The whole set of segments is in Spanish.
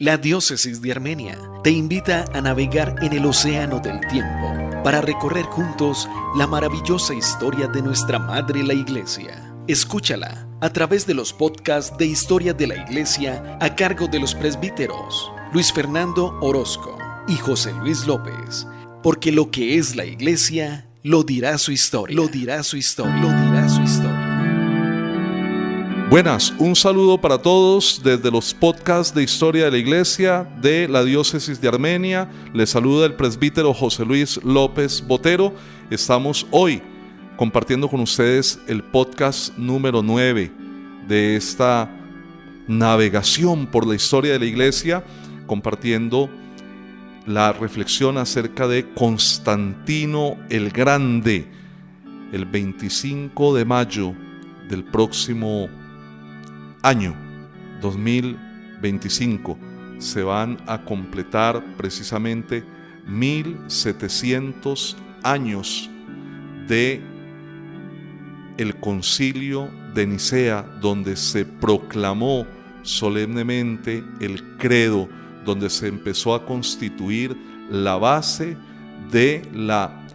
La Diócesis de Armenia te invita a navegar en el océano del tiempo para recorrer juntos la maravillosa historia de nuestra Madre la Iglesia. Escúchala a través de los podcasts de Historia de la Iglesia a cargo de los presbíteros Luis Fernando Orozco y José Luis López, porque lo que es la Iglesia lo dirá su historia. Buenas, un saludo para todos desde los podcasts de Historia de la Iglesia de la Diócesis de Armenia. Les saluda el presbítero José Luis López Botero. Estamos hoy compartiendo con ustedes el podcast número 9 de esta navegación por la historia de la Iglesia, compartiendo la reflexión acerca de Constantino el Grande. El 25 de mayo del próximo año 2025 se van a completar precisamente 1700 años de el Concilio de Nicea, donde se proclamó solemnemente el credo, donde se empezó a constituir la base de la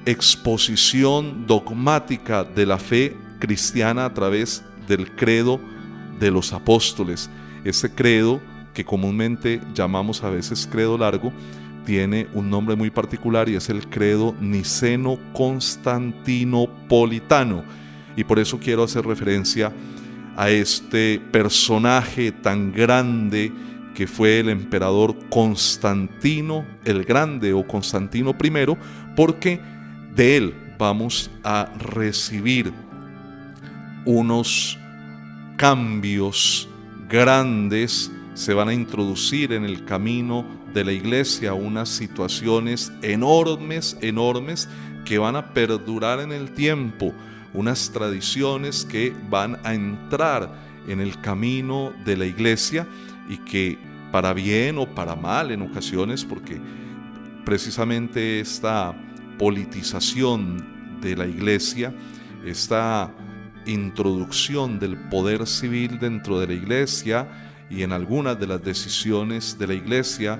exposición dogmática de la fe cristiana a través del credo de los apóstoles. Este credo, que comúnmente llamamos a veces credo largo, tiene un nombre muy particular y es el credo niceno-constantinopolitano, y por eso quiero hacer referencia a este personaje tan grande que fue el emperador Constantino el Grande o Constantino I, porque de él vamos a recibir unos cambios grandes. Se van a introducir en el camino de la Iglesia unas situaciones enormes que van a perdurar en el tiempo, unas tradiciones que van a entrar en el camino de la Iglesia y que, para bien o para mal en ocasiones, porque precisamente esta politización de la Iglesia, esta introducción del poder civil dentro de la Iglesia y en algunas de las decisiones de la Iglesia,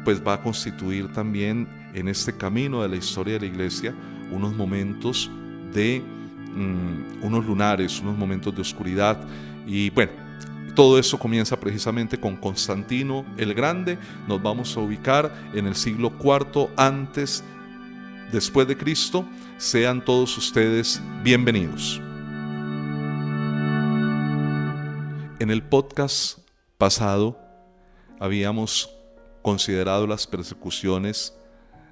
pues va a constituir también en este camino de la historia de la Iglesia unos momentos de unos lunares, unos momentos de oscuridad. Y bueno, todo eso comienza precisamente con Constantino el Grande. Nos vamos a ubicar en el siglo IV después de Cristo. Sean todos ustedes bienvenidos. En el podcast pasado habíamos considerado las persecuciones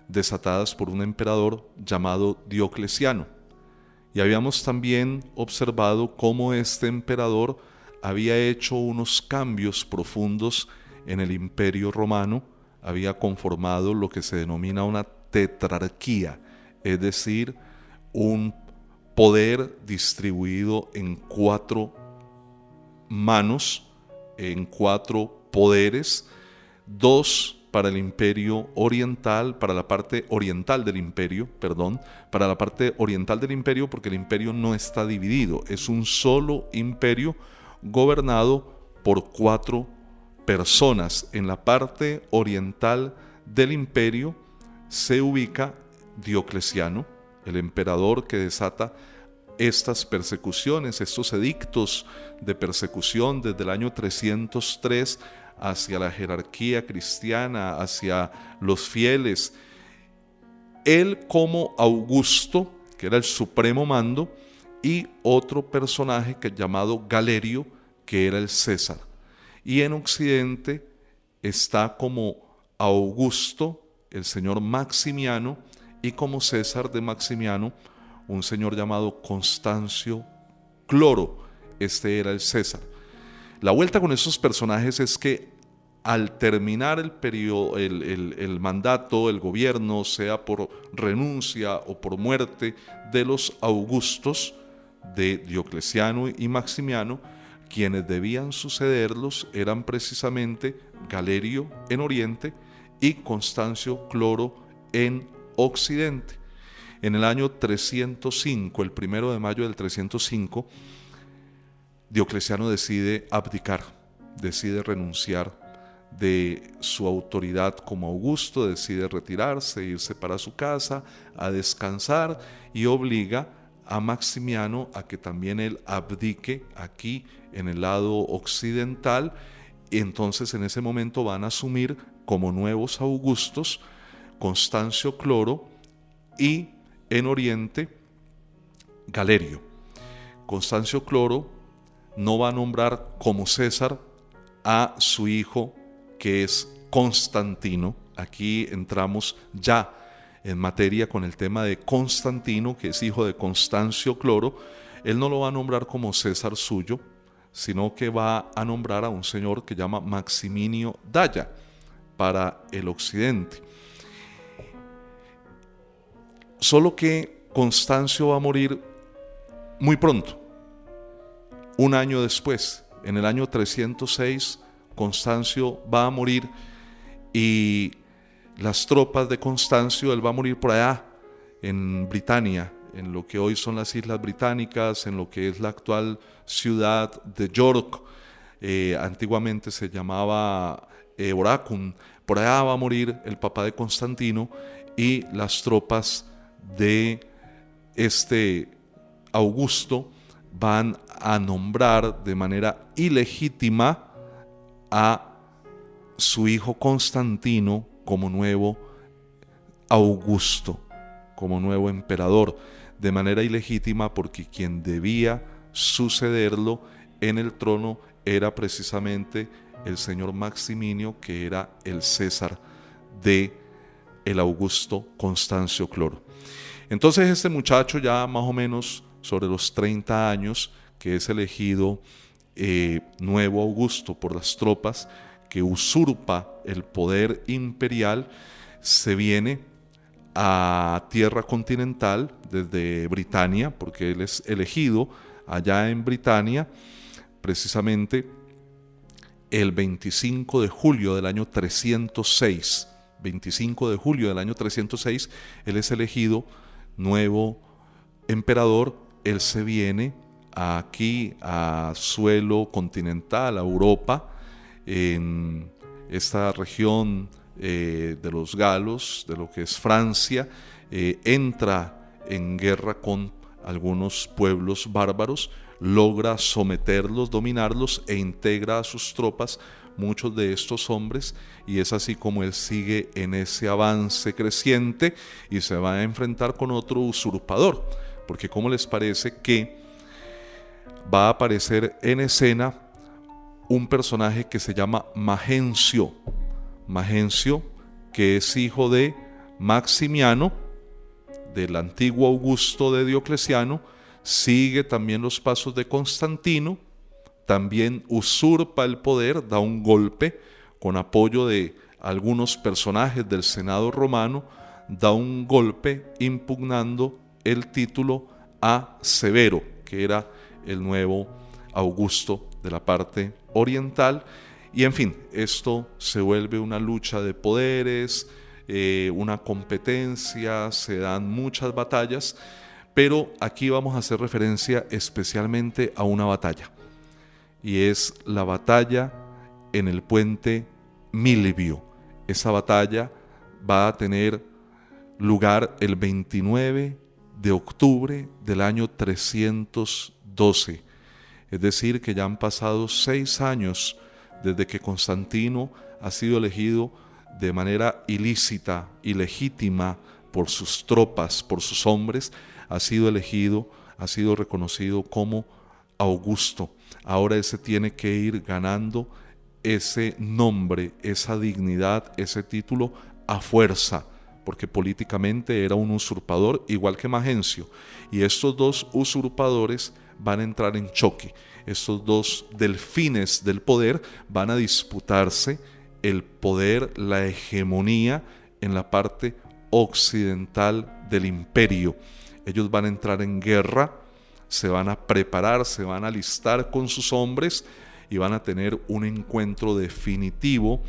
desatadas por un emperador llamado Diocleciano, y habíamos también observado cómo este emperador había hecho unos cambios profundos en el Imperio Romano, había conformado lo que se denomina una tetrarquía, es decir, un poder distribuido en 4 manos, en 4 poderes, 2 para el imperio oriental, para la parte oriental del imperio, para la parte oriental del imperio, porque el imperio no está dividido, es un solo imperio gobernado por 4 personas. En la parte oriental del imperio se ubica Diocleciano, el emperador que desata estas persecuciones, estos edictos de persecución desde el año 303 hacia la jerarquía cristiana, hacia los fieles. Él como Augusto, que era el supremo mando, y otro personaje que llamado Galerio, que era el César. Y en Occidente está como Augusto, el señor Maximiano, y como César de Maximiano, un señor llamado Constancio Cloro. Este era el César. La vuelta con estos personajes es que al terminar el periodo, el mandato, el gobierno, sea por renuncia o por muerte de los Augustos, de Diocleciano y Maximiano, quienes debían sucederlos eran precisamente Galerio en Oriente y Constancio Cloro en Occidente. En el año 305, el 1 de mayo del 305, Diocleciano decide abdicar, decide renunciar de su autoridad como Augusto, decide retirarse, irse para su casa a descansar y obliga a Maximiano a que también él abdique aquí en el lado occidental. Y entonces en ese momento van a asumir como nuevos Augustos Constancio Cloro y en Oriente Galerio. Constancio Cloro no va a nombrar como César a su hijo, que es Constantino. Aquí entramos ya en materia con el tema de Constantino, que es hijo de Constancio Cloro. Él no lo va a nombrar como César suyo, sino que va a nombrar a un señor que llama Maximinio Daia para el occidente. Solo que Constancio va a morir muy pronto, un año después. En el año 306, Constancio va a morir y las tropas de Constancio, él va a morir por allá, en Britania, en lo que hoy son las Islas Británicas, en lo que es la actual ciudad de York, antiguamente se llamaba Boracum. Por allá va a morir el papá de Constantino y las tropas de este Augusto van a nombrar de manera ilegítima a su hijo Constantino como nuevo Augusto, como nuevo emperador, de manera ilegítima porque quien debía sucederlo en el trono era precisamente el señor Maximinio, que era el César de el Augusto Constancio Cloro. Entonces este muchacho ya más o menos sobre los 30 años, que es elegido nuevo Augusto por las tropas, que usurpa el poder imperial, se viene a tierra continental desde Britania, porque él es elegido allá en Britania, precisamente el 25 de julio del año 306. 25 de julio del año 306, él es elegido nuevo emperador. Él se viene aquí a suelo continental, a Europa, en esta región de los galos, de lo que es Francia, entra en guerra con algunos pueblos bárbaros, logra someterlos, dominarlos e integra a sus tropas muchos de estos hombres, y es así como él sigue en ese avance creciente y se va a enfrentar con otro usurpador, porque ¿cómo les parece que va a aparecer en escena un personaje que se llama Magencio? Magencio, que es hijo de Maximiano, del antiguo Augusto de Diocleciano, sigue también los pasos de Constantino, también usurpa el poder, da un golpe con apoyo de algunos personajes del Senado romano, da un golpe impugnando el título a Severo, que era el nuevo Augusto de la parte oriental. Y en fin, esto se vuelve una lucha de poderes, una competencia, se dan muchas batallas, pero aquí vamos a hacer referencia especialmente a una batalla, y es la batalla en el puente Milvio. Esa batalla va a tener lugar el 29 de octubre del año 312. Es decir, que ya han pasado 6 años desde que Constantino ha sido elegido de manera ilícita, ilegítima, por sus tropas, por sus hombres. Ha sido elegido, ha sido reconocido como Augusto. Ahora él se tiene que ir ganando ese nombre, esa dignidad, ese título a fuerza, porque políticamente era un usurpador igual que Magencio, y estos dos usurpadores van a entrar en choque. Estos dos delfines del poder van a disputarse el poder, la hegemonía en la parte occidental del imperio. Ellos van a entrar en guerra, se van a preparar, se van a alistar con sus hombres y van a tener un encuentro definitivo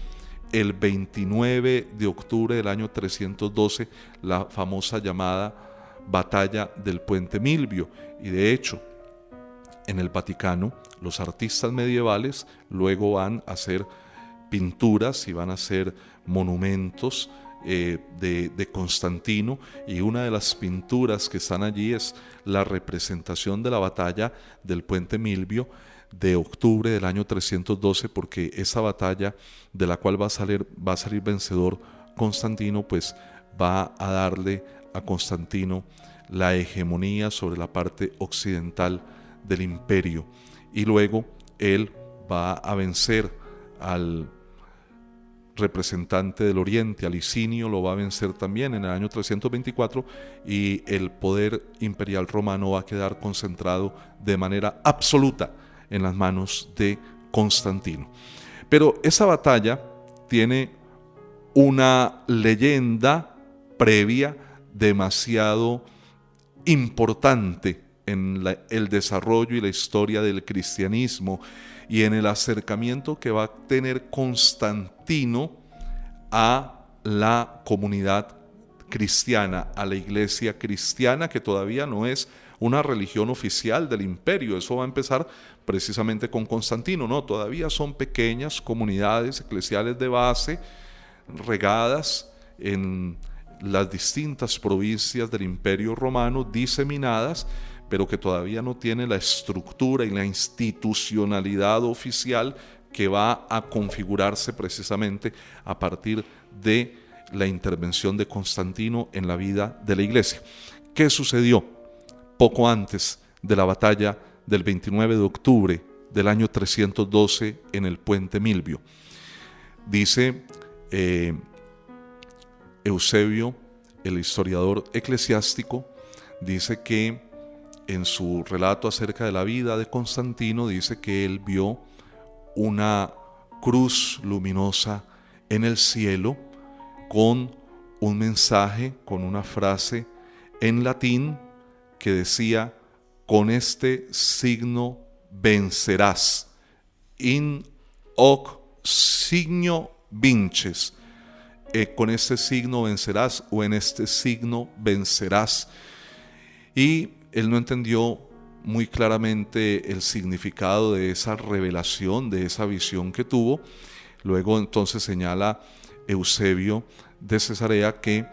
el 29 de octubre del año 312, la famosa llamada Batalla del Puente Milvio. Y de hecho, en el Vaticano, los artistas medievales luego van a hacer pinturas y van a ser monumentos de Constantino, y una de las pinturas que están allí es la representación de la batalla del puente Milvio de octubre del año 312, porque esa batalla de la cual va a salir vencedor Constantino, pues va a darle a Constantino la hegemonía sobre la parte occidental del imperio, y luego él va a vencer al representante del oriente, a Licinio, lo va a vencer también en el año 324, y el poder imperial romano va a quedar concentrado de manera absoluta en las manos de Constantino. Pero esa batalla tiene una leyenda previa demasiado importante en el desarrollo y la historia del cristianismo, y en el acercamiento que va a tener Constantino a la comunidad cristiana, a la iglesia cristiana, que todavía no es una religión oficial del imperio. Eso va a empezar precisamente con Constantino, ¿no? Todavía son pequeñas comunidades eclesiales de base regadas en las distintas provincias del imperio romano, diseminadas, pero que todavía no tiene la estructura y la institucionalidad oficial que va a configurarse precisamente a partir de la intervención de Constantino en la vida de la iglesia. ¿Qué sucedió poco antes de la batalla del 29 de octubre del año 312 en el puente Milvio? Dice Eusebio, el historiador eclesiástico, dice que en su relato acerca de la vida de Constantino, dice que él vio una cruz luminosa en el cielo con un mensaje, con una frase en latín que decía: con este signo vencerás, in hoc signo vinces, con este signo vencerás, o en este signo vencerás. Y él no entendió muy claramente el significado de esa revelación, de esa visión que tuvo. Luego entonces señala Eusebio de Cesarea que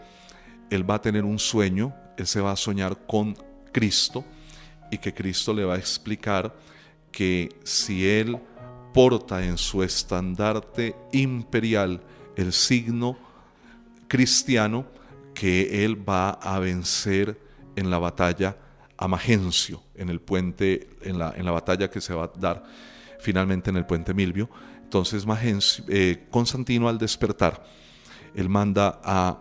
él va a tener un sueño, él se va a soñar con Cristo, y que Cristo le va a explicar que si él porta en su estandarte imperial el signo cristiano, que él va a vencer en la batalla a Magencio, en el puente, en la batalla que se va a dar finalmente en el puente Milvio. Entonces Constantino, al despertar, él manda a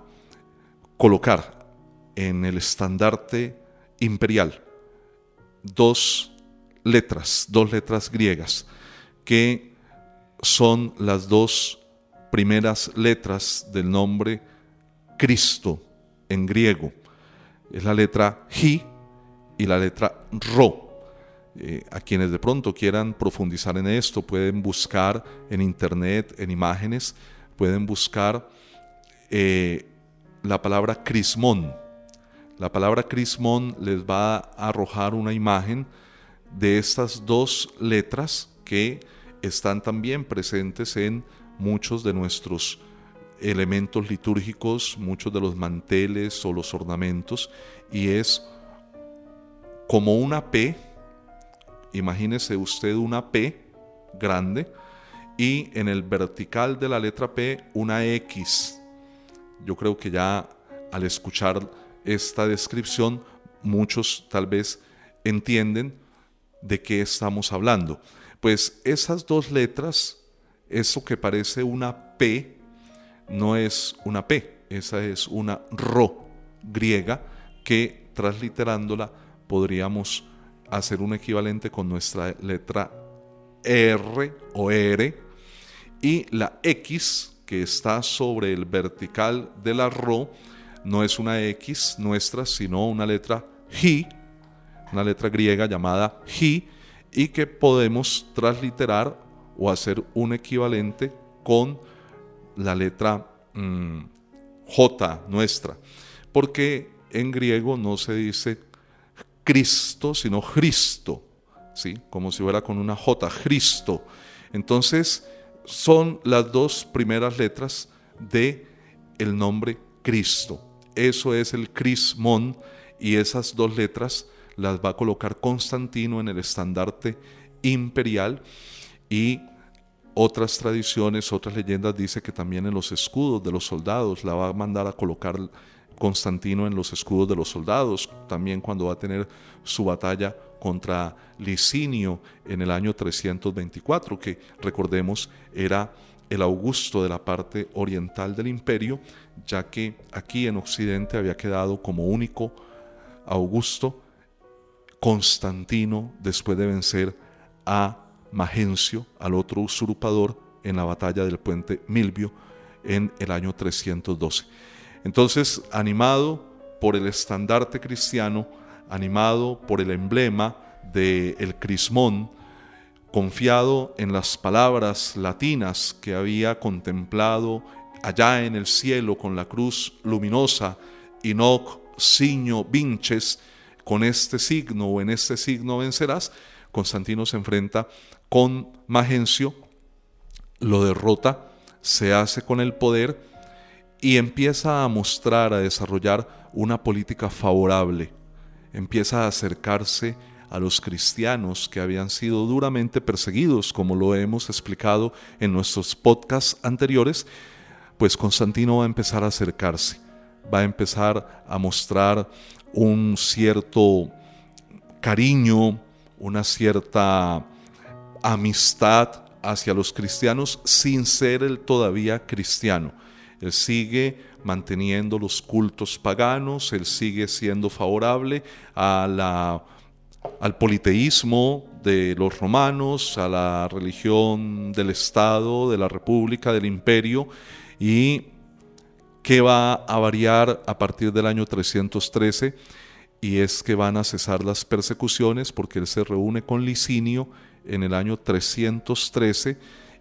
colocar en el estandarte imperial dos letras griegas, que son las dos primeras letras del nombre Cristo en griego. Es la letra J y la letra Ro. A quienes de pronto quieran profundizar en esto, pueden buscar en internet, en imágenes, pueden buscar la palabra crismón. La palabra crismón les va a arrojar una imagen de estas dos letras que están también presentes en muchos de nuestros elementos litúrgicos, muchos de los manteles o los ornamentos, y es como una P. Imagínese usted una P grande y en el vertical de la letra P una X. Yo creo que ya al escuchar esta descripción muchos tal vez entienden de qué estamos hablando. Pues esas dos letras, eso que parece una P, no es una P, esa es una Ro griega, que transliterándola podríamos hacer un equivalente con nuestra letra R o R, y la X que está sobre el vertical de la Ro no es una X nuestra, sino una letra J, una letra griega llamada J, y que podemos transliterar o hacer un equivalente con la letra J nuestra, porque en griego no se dice Cristo, sino Cristo, ¿sí? Como si fuera con una J, Cristo. Entonces, son las dos primeras letras de el nombre Cristo. Eso es el crismón, y esas dos letras las va a colocar Constantino en el estandarte imperial, y otras tradiciones, otras leyendas dicen que también en los escudos de los soldados la va a mandar a colocar Constantino en los escudos de los soldados, también cuando va a tener su batalla contra Licinio en el año 324, que recordemos era el Augusto de la parte oriental del imperio, ya que aquí en Occidente había quedado como único Augusto Constantino después de vencer a Magencio, al otro usurpador, en la batalla del puente Milvio en el año 312. Entonces, animado por el estandarte cristiano, animado por el emblema del crismón, confiado en las palabras latinas que había contemplado allá en el cielo con la cruz luminosa, Inoc signo vinces, con este signo o en este signo vencerás, Constantino se enfrenta con Magencio, lo derrota, se hace con el poder y empieza a mostrar, a desarrollar una política favorable. Empieza a acercarse a los cristianos que habían sido duramente perseguidos, como lo hemos explicado en nuestros podcasts anteriores. Pues Constantino va a empezar a acercarse, va a empezar a mostrar un cierto cariño, una cierta amistad hacia los cristianos sin ser él todavía cristiano. Él sigue manteniendo los cultos paganos, él sigue siendo favorable al politeísmo de los romanos, a la religión del Estado, de la República, del Imperio, y que va a variar a partir del año 313, y es que van a cesar las persecuciones porque él se reúne con Licinio en el año 313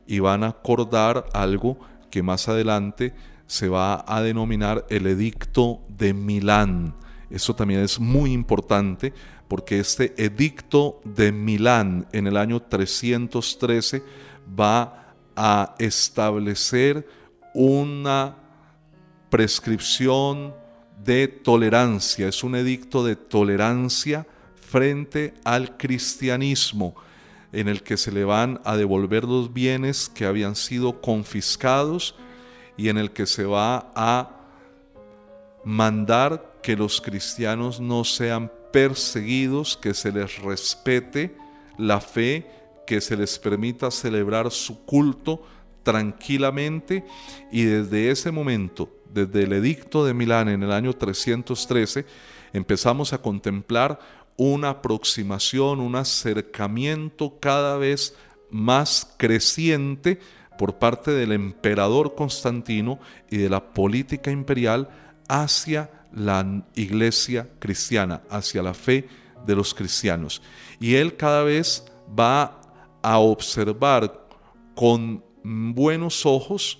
y van a acordar algo que más adelante se va a denominar el Edicto de Milán. Eso también es muy importante porque este Edicto de Milán en el año 313 va a establecer una prescripción de tolerancia, es un edicto de tolerancia frente al cristianismo, en el que se le van a devolver los bienes que habían sido confiscados y en el que se va a mandar que los cristianos no sean perseguidos, que se les respete la fe, que se les permita celebrar su culto tranquilamente. Y desde ese momento, desde el Edicto de Milán en el año 313, empezamos a contemplar una aproximación, un acercamiento cada vez más creciente por parte del emperador Constantino y de la política imperial hacia la iglesia cristiana, hacia la fe de los cristianos. Y él cada vez va a observar con buenos ojos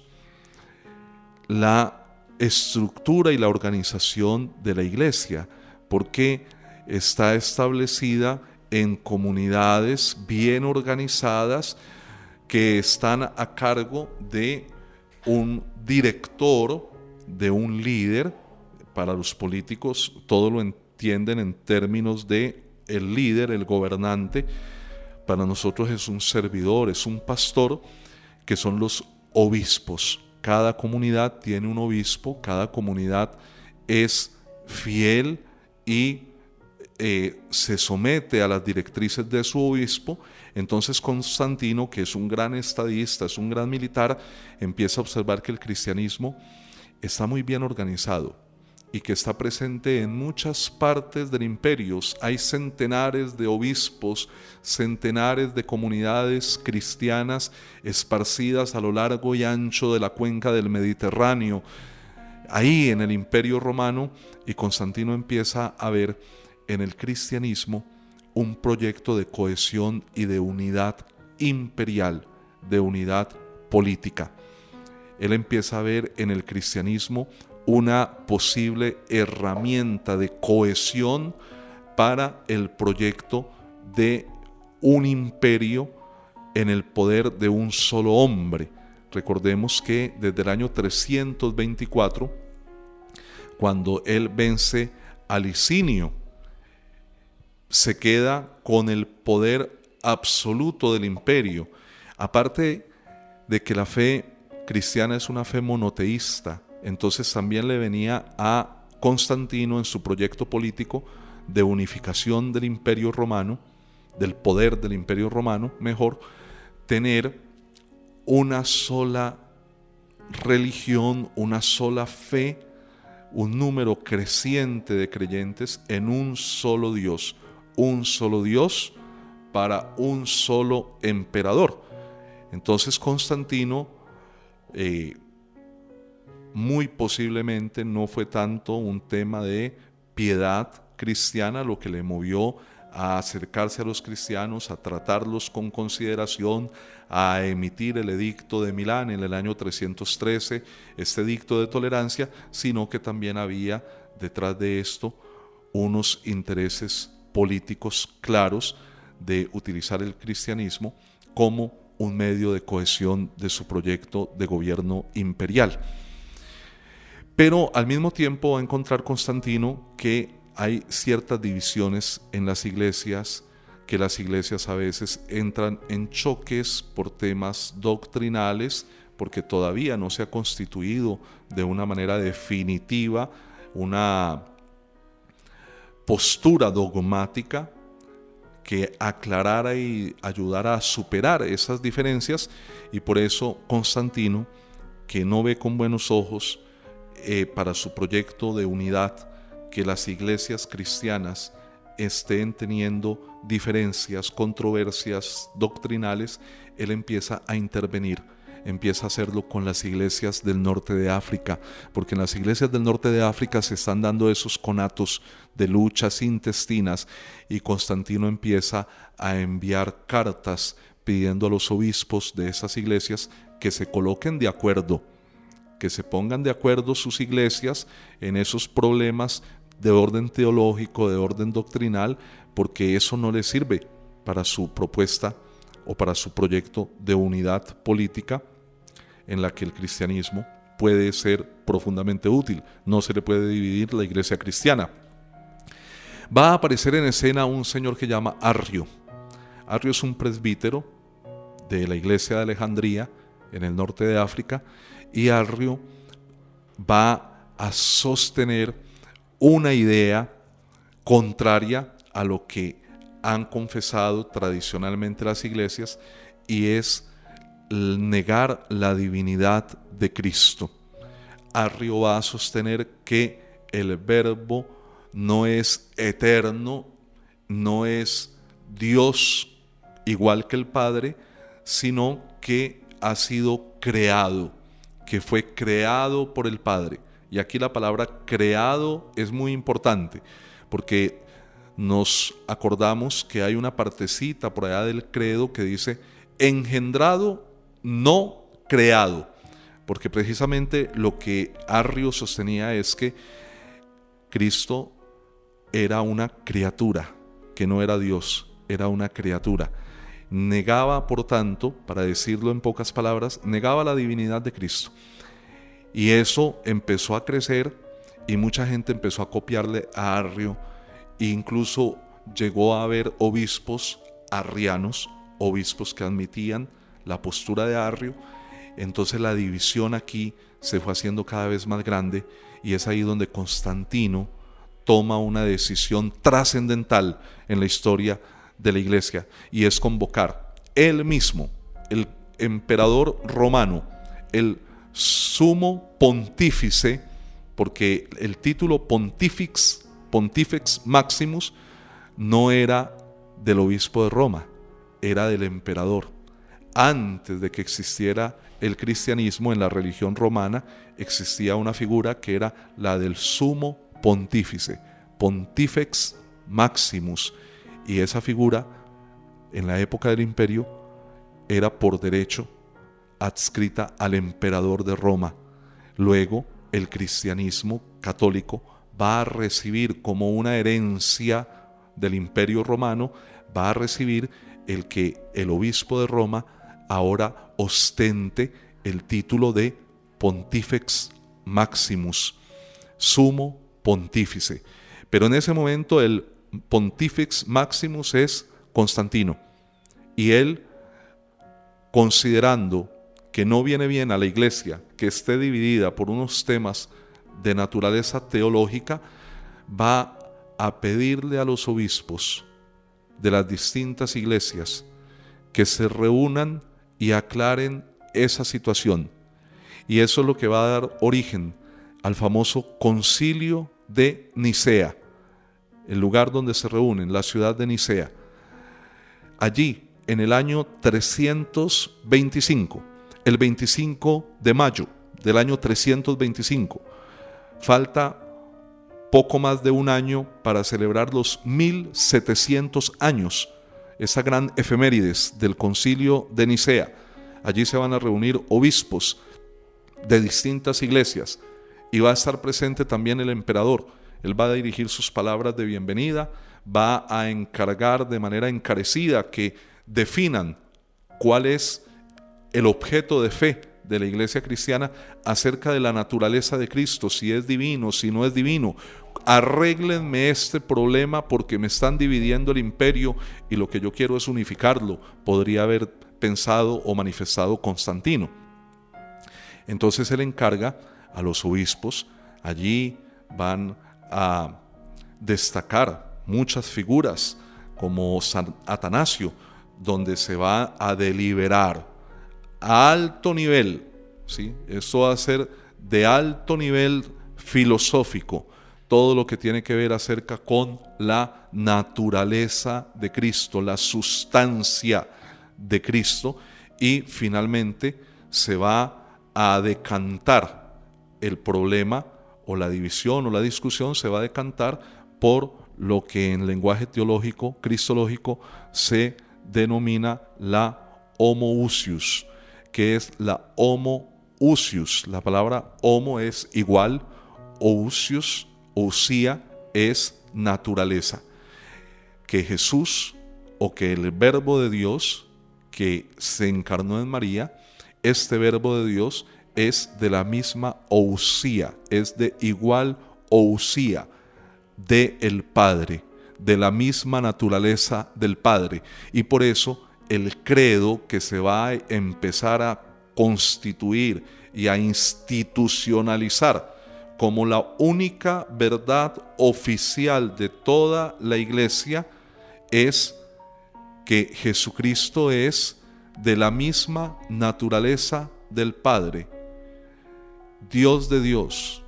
la estructura y la organización de la iglesia, porque está establecida en comunidades bien organizadas que están a cargo de un director, de un líder. Para los políticos todo lo entienden en términos de el líder, el gobernante. Para nosotros es un servidor, es un pastor, que son los obispos. Cada comunidad tiene un obispo, cada comunidad es fiel y se somete a las directrices de su obispo. Entonces Constantino, que es un gran estadista, es un gran militar, empieza a observar que el cristianismo está muy bien organizado y que está presente en muchas partes del imperio. Hay centenares de obispos, centenares de comunidades cristianas esparcidas a lo largo y ancho de la cuenca del Mediterráneo, ahí en el Imperio Romano, y Constantino empieza a ver en el cristianismo un proyecto de cohesión y de unidad imperial, de unidad política. Él empieza a ver en el cristianismo una posible herramienta de cohesión para el proyecto de un imperio en el poder de un solo hombre. Recordemos que desde el año 324, cuando él vence a Licinio, se queda con el poder absoluto del imperio. Aparte de que la fe cristiana es una fe monoteísta, entonces también le venía a Constantino en su proyecto político de unificación del imperio romano, del poder del imperio romano, mejor, tener una sola religión, una sola fe, un número creciente de creyentes en un solo Dios para un solo emperador. Entonces Constantino muy posiblemente no fue tanto un tema de piedad cristiana lo que le movió a acercarse a los cristianos, a tratarlos con consideración, a emitir el edicto de Milán en el año 313, este edicto de tolerancia, sino que también había detrás de esto unos intereses políticos claros de utilizar el cristianismo como un medio de cohesión de su proyecto de gobierno imperial. Pero al mismo tiempo va a encontrar Constantino que hay ciertas divisiones en las iglesias, que las iglesias a veces entran en choques por temas doctrinales, porque todavía no se ha constituido de una manera definitiva una postura dogmática que aclarara y ayudara a superar esas diferencias, y por eso Constantino, que no ve con buenos ojos para su proyecto de unidad que las iglesias cristianas estén teniendo diferencias, controversias doctrinales, él empieza a intervenir. Empieza a hacerlo con las iglesias del norte de África, porque en las iglesias del norte de África se están dando esos conatos de luchas intestinas, y Constantino empieza a enviar cartas pidiendo a los obispos de esas iglesias que se coloquen de acuerdo, que se pongan de acuerdo sus iglesias en esos problemas de orden teológico, de orden doctrinal, porque eso no les sirve para su propuesta o para su proyecto de unidad política en la que el cristianismo puede ser profundamente útil. No se le puede dividir la iglesia cristiana. Va a aparecer en escena un señor que llama Arrio. Arrio es un presbítero de la iglesia de Alejandría en el norte de África, y Arrio va a sostener una idea contraria a lo que han confesado tradicionalmente las iglesias, y es negar la divinidad de Cristo. Arrio va a sostener que el Verbo no es eterno, no es Dios igual que el Padre, sino que ha sido creado, que fue creado por el Padre. Y aquí la palabra creado es muy importante, porque nos acordamos que hay una partecita por allá del credo que dice engendrado, no creado, porque precisamente lo que Arrio sostenía es que Cristo era una criatura, que no era Dios, era una criatura. Negaba, por tanto, para decirlo en pocas palabras, negaba la divinidad de Cristo. Y eso empezó a crecer y mucha gente empezó a copiarle a Arrio, e incluso llegó a haber obispos arrianos, obispos que admitían la postura de Arrio. Entonces la división aquí se fue haciendo cada vez más grande, y es ahí donde Constantino toma una decisión trascendental en la historia de la iglesia, y es convocar él mismo, el emperador romano, el sumo pontífice, porque el título Pontifex Maximus no era del obispo de Roma, era del emperador. Antes de que existiera el cristianismo en la religión romana, existía una figura que era la del sumo pontífice, Pontifex Maximus, y esa figura en la época del imperio era por derecho adscrita al emperador de Roma. Luego el cristianismo católico va a recibir como una herencia del imperio romano, va a recibir el que el obispo de Roma ahora ostente el título de Pontifex Maximus, sumo pontífice. Pero en ese momento el Pontifex Maximus es Constantino, y él, considerando que no viene bien a la iglesia que esté dividida por unos temas de naturaleza teológica, va a pedirle a los obispos de las distintas iglesias que se reúnan y aclaren esa situación. Y eso es lo que va a dar origen al famoso Concilio de Nicea, el lugar donde se reúnen, la ciudad de Nicea. Allí, en el año 325, el 25 de mayo del año 325, falta poco más de un año para celebrar los 1700 años, esa gran efemérides del Concilio de Nicea. Allí se van a reunir obispos de distintas iglesias y va a estar presente también el emperador. Él va a dirigir sus palabras de bienvenida, va a encargar de manera encarecida que definan cuál es el objeto de fe de la iglesia cristiana acerca de la naturaleza de Cristo, si es divino, si no es divino. Arréglenme este problema porque me están dividiendo el imperio y lo que yo quiero es unificarlo, podría haber pensado o manifestado Constantino. Entonces él encarga a los obispos, allí van a destacar muchas figuras como San Atanasio, donde se va a deliberar a alto nivel, ¿sí? Esto va a ser de alto nivel filosófico, todo lo que tiene que ver acerca con la naturaleza de Cristo, la sustancia de Cristo, y finalmente se va a decantar el problema o la división o la discusión, se va a decantar por lo que en lenguaje teológico, cristológico, se denomina la homoousios, que es la homoousios. La palabra homo es igual, ousios, ousia es naturaleza. Que Jesús, o que el verbo de Dios que se encarnó en María, este verbo de Dios es de la misma ousia, es de igual ousia de el Padre, de la misma naturaleza del Padre, y por eso el credo que se va a empezar a constituir y a institucionalizar como la única verdad oficial de toda la iglesia es que Jesucristo es de la misma naturaleza del Padre, Dios de Dios,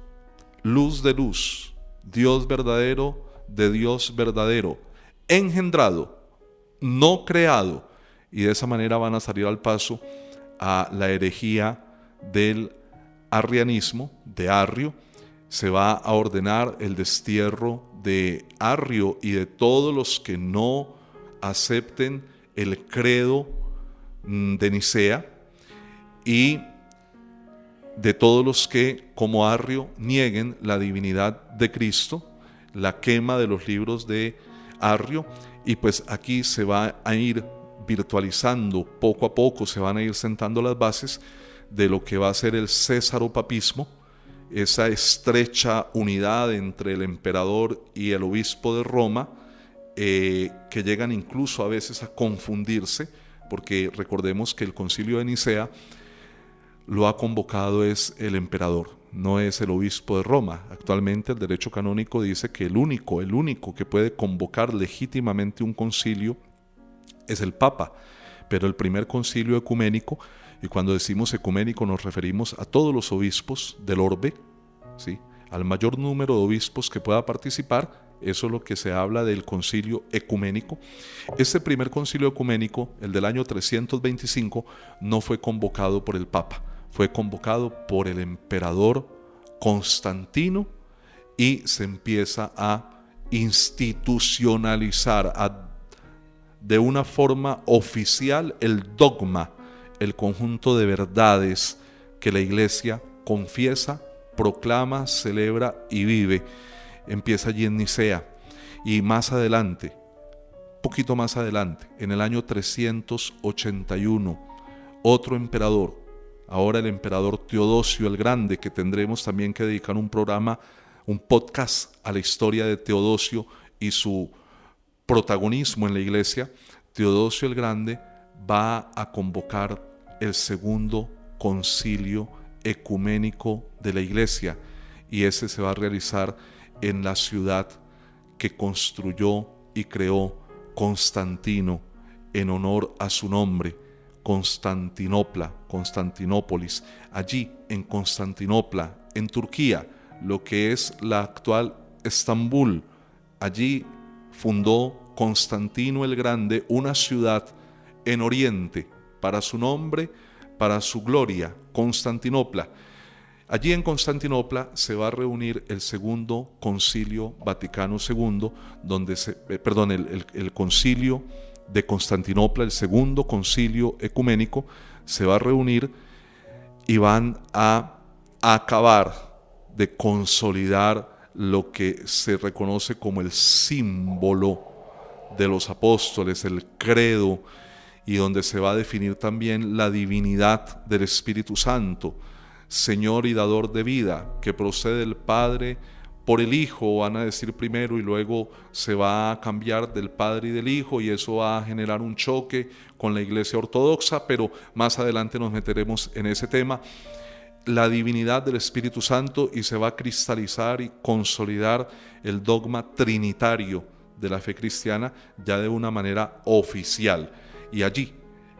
luz de luz, Dios verdadero de Dios verdadero, engendrado, no creado. Y de esa manera van a salir al paso a la herejía del arrianismo, de Arrio. Se va a ordenar el destierro de Arrio y de todos los que no acepten el credo de Nicea, y de todos los que, como Arrio, nieguen la divinidad de Cristo, la quema de los libros de Arrio. Y pues aquí se va a ir virtualizando poco a poco, se van a ir sentando las bases de lo que va a ser el césaropapismo, esa estrecha unidad entre el emperador y el obispo de Roma, que llegan incluso a veces a confundirse, porque recordemos que el Concilio de Nicea lo ha convocado es el emperador, no es el obispo de Roma. Actualmente el derecho canónico dice que el único que puede convocar legítimamente un concilio es el Papa, pero el primer concilio ecuménico, y cuando decimos ecuménico nos referimos a todos los obispos del orbe, ¿sí? Al mayor número de obispos que pueda participar. Eso es lo que se habla del concilio ecuménico. Este primer concilio ecuménico, el del año 325, no fue convocado por el Papa, fue convocado por el emperador Constantino, y se empieza a institucionalizar de una forma oficial el dogma, el conjunto de verdades que la Iglesia confiesa, proclama, celebra y vive. Empieza allí en Nicea, y más adelante, poquito más adelante, en el año 381, otro emperador, ahora el emperador Teodosio el Grande, que tendremos también que dedicar un programa, un podcast a la historia de Teodosio y su protagonismo en la iglesia. Teodosio el Grande va a convocar el segundo concilio ecuménico de la iglesia, y ese se va a realizar en la ciudad que construyó y creó Constantino en honor a su nombre, Constantinópolis. Allí en Constantinopla, en Turquía, lo que es la actual Estambul, allí fundó Constantino el Grande una ciudad en Oriente para su nombre, para su gloria, Constantinopla. Allí en Constantinopla se va a reunir el segundo concilio Vaticano II, el concilio de Constantinopla, el segundo concilio ecuménico, se va a reunir y van a acabar de consolidar lo que se reconoce como el símbolo de los apóstoles, el credo, y donde se va a definir también la divinidad del Espíritu Santo, Señor y dador de vida, que procede del Padre por el Hijo, van a decir primero, y luego se va a cambiar del Padre y del Hijo, y eso va a generar un choque con la Iglesia Ortodoxa, pero más adelante nos meteremos en ese tema. La divinidad del Espíritu Santo, y se va a cristalizar y consolidar el dogma trinitario de la fe cristiana ya de una manera oficial. Y allí,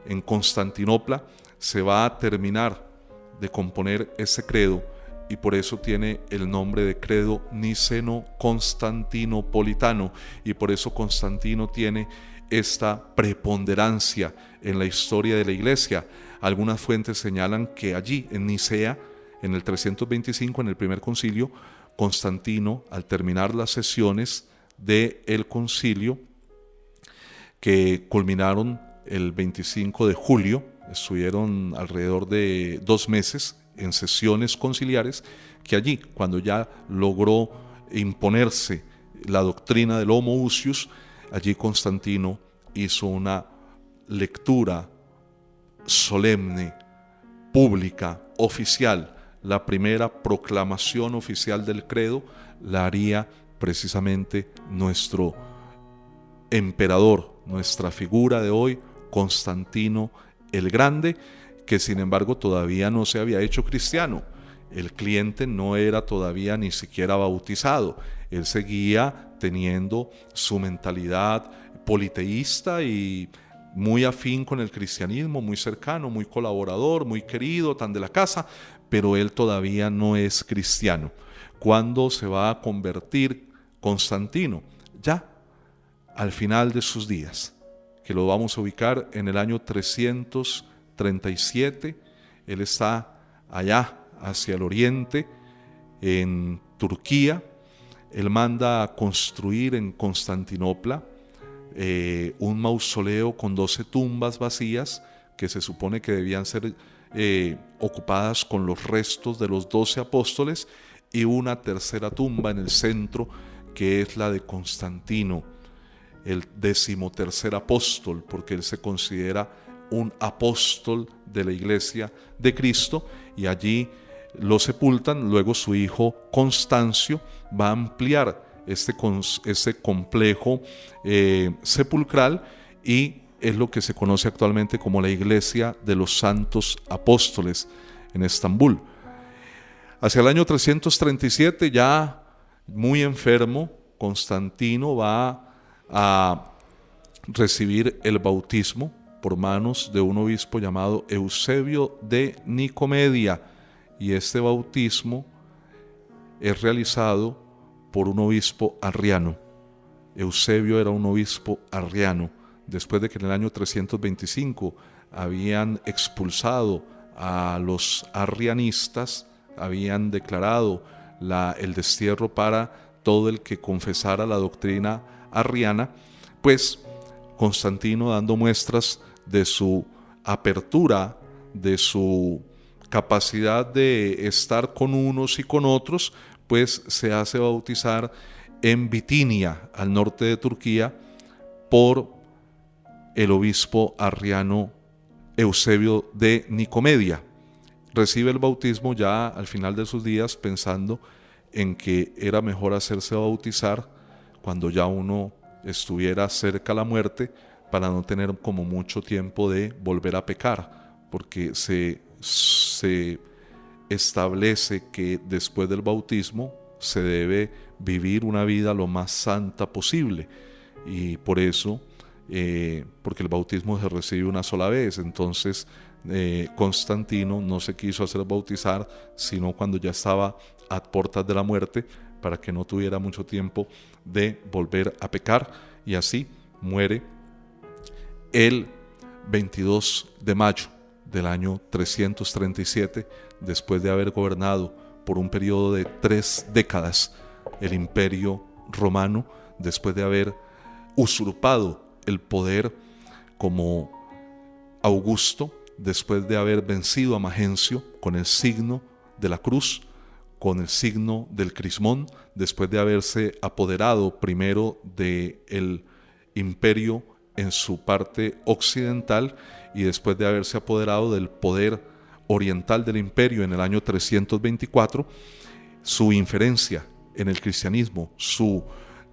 en Constantinopla, se va a terminar de componer ese credo, y por eso tiene el nombre de credo niceno-constantinopolitano, y por eso Constantino tiene esta preponderancia en la historia de la iglesia. Algunas fuentes señalan que allí en Nicea, en el 325, en el primer concilio, Constantino, al terminar las sesiones del concilio, que culminaron el 25 de julio, estuvieron alrededor de 2 meses en sesiones conciliares, que allí, cuando ya logró imponerse la doctrina del Homo Usius, allí Constantino hizo una lectura solemne, pública, oficial. La primera proclamación oficial del credo la haría precisamente nuestro emperador, nuestra figura de hoy, Constantino el Grande, que sin embargo todavía no se había hecho cristiano. El cliente no era todavía ni siquiera bautizado. Él seguía teniendo su mentalidad politeísta y muy afín con el cristianismo, muy cercano, muy colaborador, muy querido, tan de la casa, pero él todavía no es cristiano. ¿Cuándo se va a convertir Constantino? Ya al final de sus días, que lo vamos a ubicar en el año 337. Él está allá hacia el oriente, en Turquía. Él manda a construir en Constantinopla un mausoleo con 12 tumbas vacías, que se supone que debían ser ocupadas con los restos de los 12 apóstoles, y una tercera tumba en el centro, que es la de Constantino, el 13º apóstol, porque él se considera un apóstol de la iglesia de Cristo, y allí lo sepultan. Luego su hijo Constancio va a ampliar este complejo sepulcral, y es lo que se conoce actualmente como la Iglesia de los Santos Apóstoles en Estambul. Hacia el año 337, ya muy enfermo, Constantino va a recibir el bautismo por manos de un obispo llamado Eusebio de Nicomedia, y este bautismo es realizado por un obispo arriano. Eusebio era un obispo arriano, después de que en el año 325 habían expulsado a los arrianistas, habían declarado el destierro para todo el que confesara la doctrina arriana. Pues Constantino, dando muestras de su apertura, de su capacidad de estar con unos y con otros, pues se hace bautizar en Bitinia, al norte de Turquía, por el obispo arriano Eusebio de Nicomedia. Recibe el bautismo ya al final de sus días, pensando en que era mejor hacerse bautizar cuando ya uno estuviera cerca a la muerte, para no tener como mucho tiempo de volver a pecar, porque se establece que después del bautismo se debe vivir una vida lo más santa posible, y por eso, porque el bautismo se recibe una sola vez, entonces Constantino no se quiso hacer bautizar sino cuando ya estaba a puertas de la muerte, para que no tuviera mucho tiempo de volver a pecar, y así muere el 22 de mayo del año 337, después de haber gobernado por un periodo de 3 décadas el Imperio Romano, después de haber usurpado el poder como Augusto, después de haber vencido a Magencio con el signo de la cruz, con el signo del crismón, después de haberse apoderado primero del imperio en su parte occidental y después de haberse apoderado del poder oriental del imperio en el año 324, su inferencia en el cristianismo, su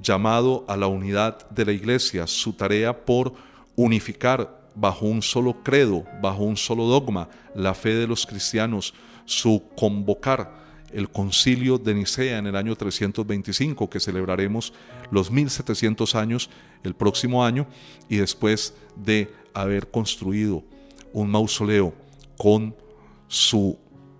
llamado a la unidad de la iglesia, su tarea por unificar bajo un solo credo, bajo un solo dogma, la fe de los cristianos, su convocar el concilio de Nicea en el año 325, que celebraremos los 1700 años el próximo año, y después de haber construido un mausoleo con su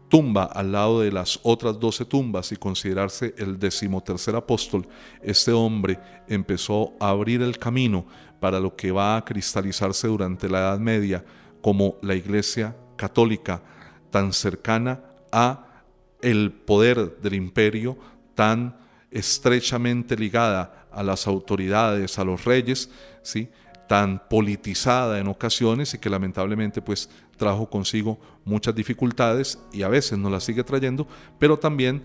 tumba al lado de las otras 12 tumbas y considerarse el 13º apóstol, este hombre empezó a abrir el camino para lo que va a cristalizarse durante la Edad Media como la Iglesia Católica, tan cercana a el poder del imperio, tan estrechamente ligada a las autoridades, a los reyes, ¿sí?, tan politizada en ocasiones, y que lamentablemente pues trajo consigo muchas dificultades y a veces nos las sigue trayendo, pero también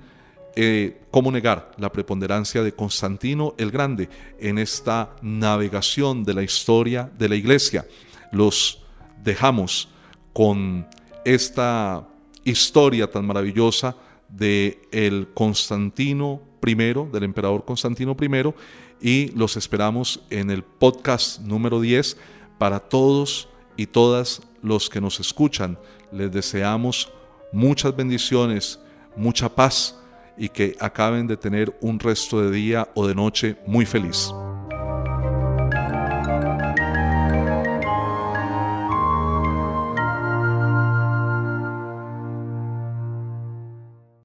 cómo negar la preponderancia de Constantino el Grande en esta navegación de la historia de la Iglesia. Los dejamos con esta historia tan maravillosa de el Constantino I, del emperador Constantino I, y los esperamos en el podcast número 10. Para todos y todas los que nos escuchan, les deseamos muchas bendiciones, mucha paz, y que acaben de tener un resto de día o de noche muy feliz.